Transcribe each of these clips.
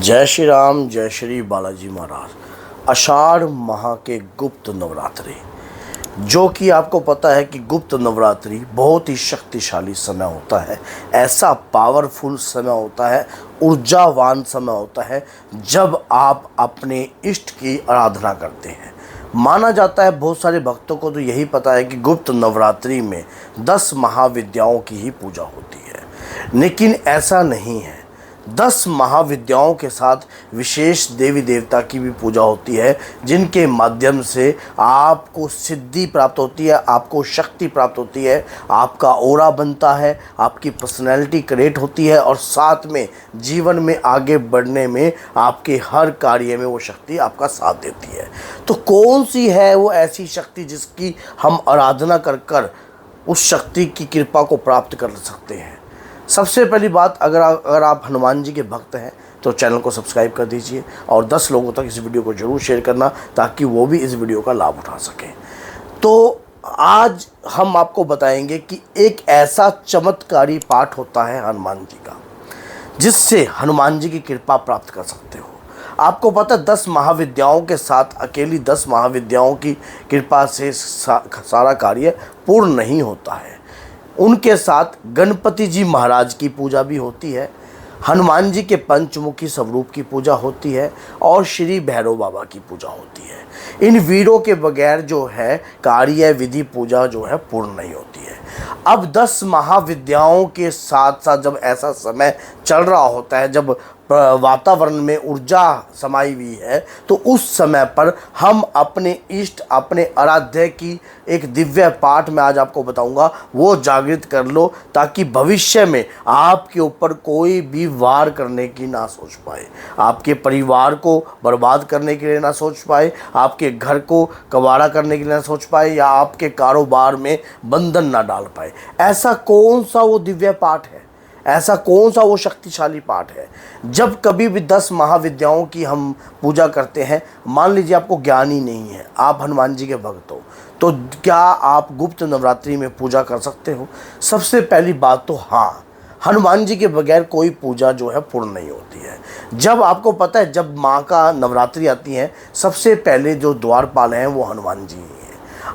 जय श्री राम, जय श्री बालाजी महाराज। आषाढ़ माह के गुप्त नवरात्रि, जो कि आपको पता है कि गुप्त नवरात्रि बहुत ही शक्तिशाली समय होता है। ऐसा पावरफुल समय होता है, ऊर्जावान समय होता है जब आप अपने इष्ट की आराधना करते हैं। माना जाता है, बहुत सारे भक्तों को तो यही पता है कि गुप्त नवरात्रि में 10 महाविद्याओं की ही पूजा होती है, लेकिन ऐसा नहीं है। 10 महाविद्याओं के साथ विशेष देवी देवता की भी पूजा होती है, जिनके माध्यम से आपको सिद्धि प्राप्त होती है, आपको शक्ति प्राप्त होती है, आपका ऑरा बनता है, आपकी पर्सनैलिटी क्रिएट होती है और साथ में जीवन में आगे बढ़ने में आपके हर कार्य में वो शक्ति आपका साथ देती है। तो कौन सी है वो ऐसी शक्ति जिसकी हम आराधना कर कर उस शक्ति की कृपा को प्राप्त कर सकते हैं? सबसे पहली बात, अगर आप हनुमान जी के भक्त हैं तो चैनल को सब्सक्राइब कर दीजिए और 10 लोगों तक इस वीडियो को ज़रूर शेयर करना, ताकि वो भी इस वीडियो का लाभ उठा सकें। तो आज हम आपको बताएंगे कि एक ऐसा चमत्कारी पाठ होता है हनुमान जी का, जिससे हनुमान जी की कृपा प्राप्त कर सकते हो। आपको पता है, 10 महाविद्याओं के साथ अकेली 10 महाविद्याओं की कृपा से सारा कार्य पूर्ण नहीं होता है। उनके साथ गणपति जी महाराज की पूजा भी होती है, हनुमान जी के पंचमुखी स्वरूप की पूजा होती है और श्री भैरव बाबा की पूजा होती है। इन वीरों के बगैर जो है कार्य विधि पूजा जो है पूर्ण नहीं होती है। अब 10 महाविद्याओं के साथ साथ जब ऐसा समय चल रहा होता है, जब वातावरण में ऊर्जा समाई हुई है, तो उस समय पर हम अपने इष्ट, अपने आराध्य की एक दिव्य पाठ में आज आपको बताऊंगा, वो जागृत कर लो, ताकि भविष्य में आपके ऊपर कोई भी वार करने की ना सोच पाए, आपके परिवार को बर्बाद करने के लिए ना सोच पाए, आपके घर को कबाड़ा करने के लिए ना सोच पाए, या आपके कारोबार में बंधन ना डाल पाए। ऐसा कौन सा वो दिव्य पाठ है, ऐसा कौन सा वो शक्तिशाली पाठ है? जब कभी भी 10 महाविद्याओं की हम पूजा करते हैं, मान लीजिए आपको ज्ञान ही नहीं है, आप हनुमान जी के भक्त हो, तो क्या आप गुप्त नवरात्रि में पूजा कर सकते हो? सबसे पहली बात तो हाँ, हनुमान जी के बगैर कोई पूजा जो है पूर्ण नहीं होती है। जब आपको पता है, जब माँ का नवरात्रि आती है, सबसे पहले जो द्वारपाल हैं वो हनुमान जी हैं।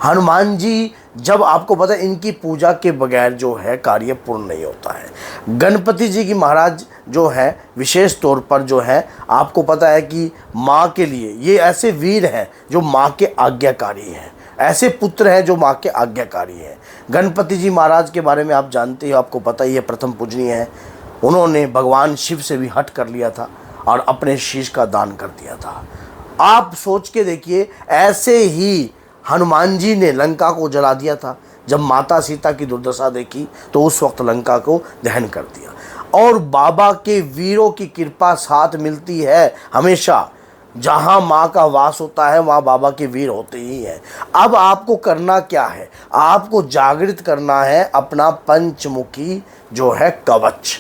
हनुमान जी, जब आपको पता है, इनकी पूजा के बगैर जो है कार्य पूर्ण नहीं होता है। गणपति जी की महाराज जो है विशेष तौर पर जो है, आपको पता है कि माँ के लिए ये ऐसे वीर हैं जो माँ के आज्ञाकारी हैं, ऐसे पुत्र हैं जो माँ के आज्ञाकारी हैं। गणपति जी महाराज के बारे में आप जानते हो, आपको पता ही है, प्रथम पूजनीय है। उन्होंने भगवान शिव से भी हट कर लिया था और अपने शीश का दान कर दिया था। आप सोच के देखिए, ऐसे ही हनुमान जी ने लंका को जला दिया था। जब माता सीता की दुर्दशा देखी तो उस वक्त लंका को दहन कर दिया। और बाबा के वीरों की कृपा साथ मिलती है हमेशा। जहाँ माँ का वास होता है वहाँ बाबा के वीर होते ही हैं। अब आपको करना क्या है? आपको जागृत करना है अपना पंचमुखी जो है कवच,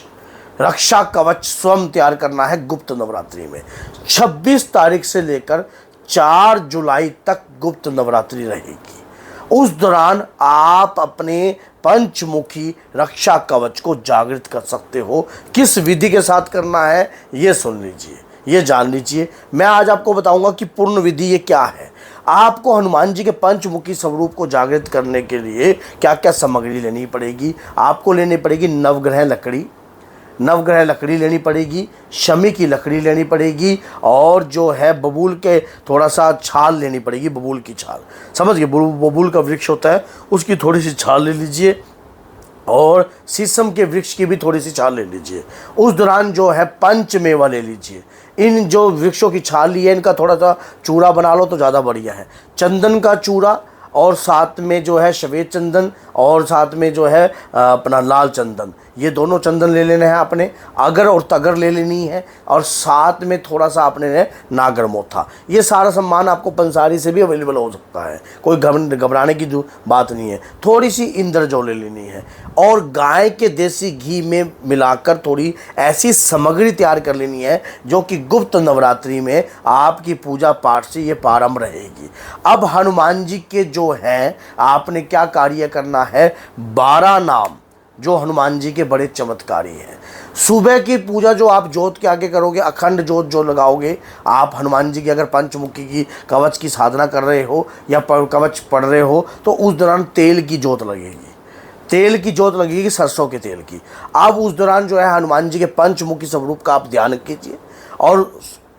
रक्षा कवच स्वयं तैयार करना है गुप्त नवरात्रि में। 26 तारीख से लेकर 4 जुलाई तक गुप्त नवरात्रि रहेगी। उस दौरान आप अपने पंचमुखी रक्षा कवच को जागृत कर सकते हो। किस विधि के साथ करना है ये सुन लीजिए, ये जान लीजिए। मैं आज आपको बताऊंगा कि पूर्ण विधि ये क्या है। आपको हनुमान जी के पंचमुखी स्वरूप को जागृत करने के लिए क्या क्या सामग्री लेनी पड़ेगी? आपको लेनी पड़ेगी नवग्रह लकड़ी लेनी पड़ेगी, शमी की लकड़ी लेनी पड़ेगी, और जो है बबूल के थोड़ा सा छाल लेनी पड़ेगी, बबूल की छाल, समझ गए? बबूल का वृक्ष होता है, उसकी थोड़ी सी छाल ले लीजिए, और शीशम के वृक्ष की भी थोड़ी सी छाल ले लीजिए। उस दौरान जो है पंचमेवा ले लीजिए। इन जो वृक्षों की छाल ली है, इनका थोड़ा सा चूड़ा बना लो तो ज़्यादा बढ़िया है। चंदन का चूड़ा, और साथ में जो है श्वेत चंदन, और साथ में जो है अपना लाल चंदन, ये दोनों चंदन ले लेने हैं आपने। अगर और तगर ले लेनी है, और साथ में थोड़ा सा आपने ने नागर मोथा। ये सारा सामान आपको पंसारी से भी अवेलेबल हो सकता है, कोई घबराने की जो बात नहीं है। थोड़ी सी इंद्रजौ ले लेनी है, और गाय के देसी घी में मिलाकर थोड़ी ऐसी सामग्री तैयार कर लेनी है जो कि गुप्त नवरात्रि में आपकी पूजा पाठ से ये प्रारंभ रहेगी। अब हनुमान जी के जो है, आपने क्या कार्य करना है, 12 नाम जो हनुमान जी के बड़े चमत्कारी हैं। सुबह की पूजा जो आप जोत के आगे करोगे, अखंड जोत जो लगाओगे आप हनुमान जी की, अगर पंचमुखी की कवच की साधना कर रहे हो या कवच पढ़ रहे हो, तो उस दौरान तेल की जोत लगेगी, तेल की जोत लगेगी, सरसों के तेल की। आप उस दौरान जो है हनुमान जी के पंचमुखी स्वरूप का आप ध्यान कीजिए और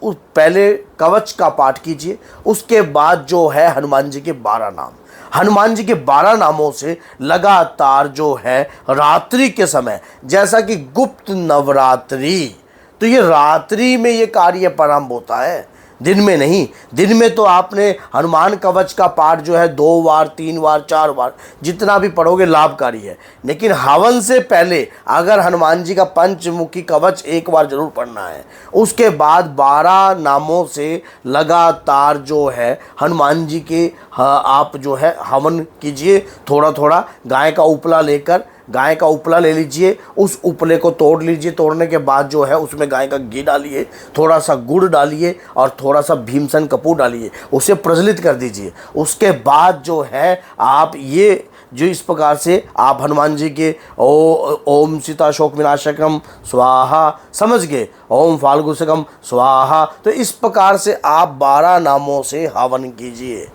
उस पहले कवच का पाठ कीजिए। उसके बाद जो है हनुमान जी के 12 नाम, हनुमान जी के 12 नामों से लगातार जो है रात्रि के समय, जैसा कि गुप्त नवरात्रि, तो ये रात्रि में ये कार्य प्रारंभ होता है, दिन में नहीं। दिन में तो आपने हनुमान कवच का पाठ जो है 2 बार 3 बार 4 बार जितना भी पढ़ोगे लाभकारी है, लेकिन हवन से पहले अगर हनुमान जी का पंचमुखी कवच एक बार जरूर पढ़ना है। उसके बाद 12 नामों से लगातार जो है हनुमान जी के आप जो है हवन कीजिए। थोड़ा थोड़ा गाय का उपला लेकर, गाय का उपला ले लीजिए, उस उपले को तोड़ लीजिए। तोड़ने के बाद जो है उसमें गाय का घी डालिए, थोड़ा सा गुड़ डालिए और थोड़ा सा भीमसेन कपूर डालिए, उसे प्रज्वलित कर दीजिए। उसके बाद जो है आप ये जो इस प्रकार से आप हनुमान जी के ओम सीता शोक विनाशकम स्वाहा, समझ गए, ओम फाल्गुसकम स्वाहा, तो इस प्रकार से आप 12 नामों से हवन कीजिए।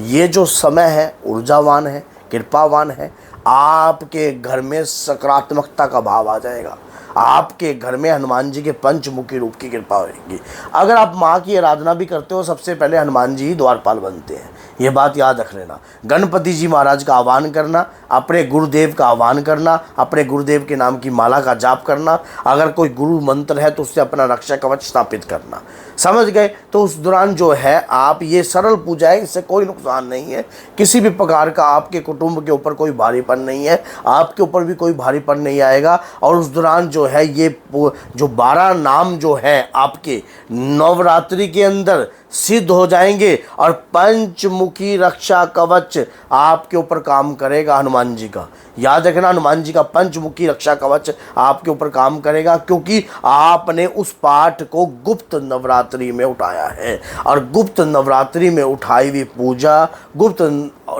ये जो समय है ऊर्जावान है, कृपावान है। आपके घर में सकारात्मकता का भाव आ जाएगा, आपके घर में हनुमान जी के पंचमुखी रूप की कृपा होगी। अगर आप माँ की आराधना भी करते हो, सबसे पहले हनुमान जी ही द्वारपाल बनते हैं, ये बात याद रख लेना। गणपति जी महाराज का आह्वान करना, अपने गुरुदेव का आह्वान करना, अपने गुरुदेव के नाम की माला का जाप करना, अगर कोई गुरु मंत्र है तो उससे अपना रक्षा कवच स्थापित करना, समझ गए। तो उस दौरान जो है आप ये सरल पूजा है, इससे कोई नुकसान नहीं है, किसी भी प्रकार का आपके कुटुंब के ऊपर कोई भारीपन नहीं है, आपके ऊपर भी कोई भारीपन नहीं आएगा। और उस दौरान जो है ये जो 12 नाम जो है आपके नवरात्रि के अंदर सिद्ध हो जाएंगे और पंचमुखी रक्षा कवच आपके ऊपर काम करेगा हनुमान जी का। याद रखना, हनुमान जी का पंचमुखी रक्षा कवच आपके ऊपर काम करेगा, क्योंकि आपने उस पाठ को गुप्त नवरात्रि में उठाया है। और गुप्त नवरात्रि में उठाई हुई पूजा, गुप्त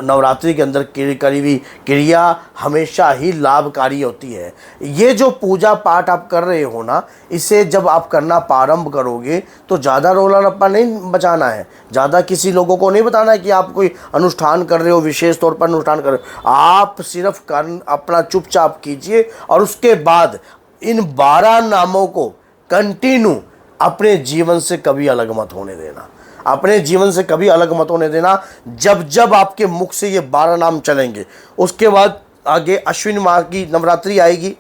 नवरात्रि के अंदर करी हुई क्रिया हमेशा ही लाभकारी होती है। ये जो पूजा पाठ आप कर रहे हो ना, इसे जब आप करना प्रारंभ करोगे तो ज़्यादा रोला रप्पा नहीं बचाना है, ज़्यादा किसी लोगों को नहीं बताना है कि आप कोई अनुष्ठान कर रहे हो, विशेष तौर पर अनुष्ठान कर रहे हो। आप सिर्फ अपना चुपचाप कीजिए और उसके बाद इन 12 नामों को कंटिन्यू अपने जीवन से कभी अलग मत होने देना, अपने जीवन से कभी अलग मत होने देना। जब जब आपके मुख से ये 12 नाम चलेंगे, उसके बाद आगे अश्विन माह की नवरात्रि आएगी,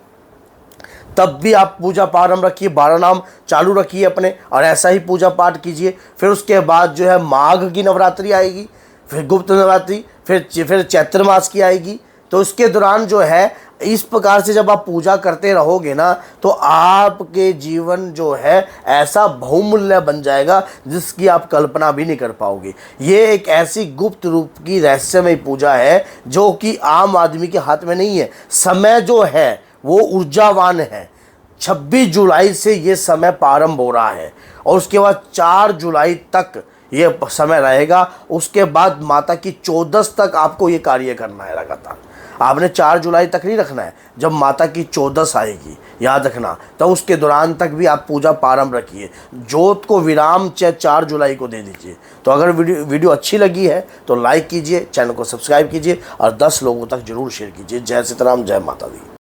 तब भी आप पूजा प्रारंभ रखिए, 12 नाम चालू रखिए अपने और ऐसा ही पूजा पाठ कीजिए। फिर उसके बाद जो है माघ की नवरात्रि आएगी, फिर गुप्त नवरात्रि, फिर चैत्र मास की आएगी। तो इसके दौरान जो है इस प्रकार से जब आप पूजा करते रहोगे ना, तो आपके जीवन जो है ऐसा बहुमूल्य बन जाएगा जिसकी आप कल्पना भी नहीं कर पाओगे। ये एक ऐसी गुप्त रूप की रहस्यमय पूजा है जो कि आम आदमी के हाथ में नहीं है। समय जो है वो ऊर्जावान है। 26 जुलाई से ये समय प्रारंभ हो रहा है और उसके बाद 4 जुलाई तक ये समय रहेगा। उसके बाद माता की 14 तक आपको ये कार्य करना है लगातार। आपने 4 जुलाई तक नहीं रखना है, जब माता की 14 आएगी याद रखना, तो उसके दौरान तक भी आप पूजा प्रारंभ रखिए। जोत को विराम 4 जुलाई को दे दीजिए। तो अगर वीडियो अच्छी लगी है तो लाइक कीजिए, चैनल को सब्सक्राइब कीजिए और 10 लोगों तक जरूर शेयर कीजिए। जय सीताराम, जय माता दी।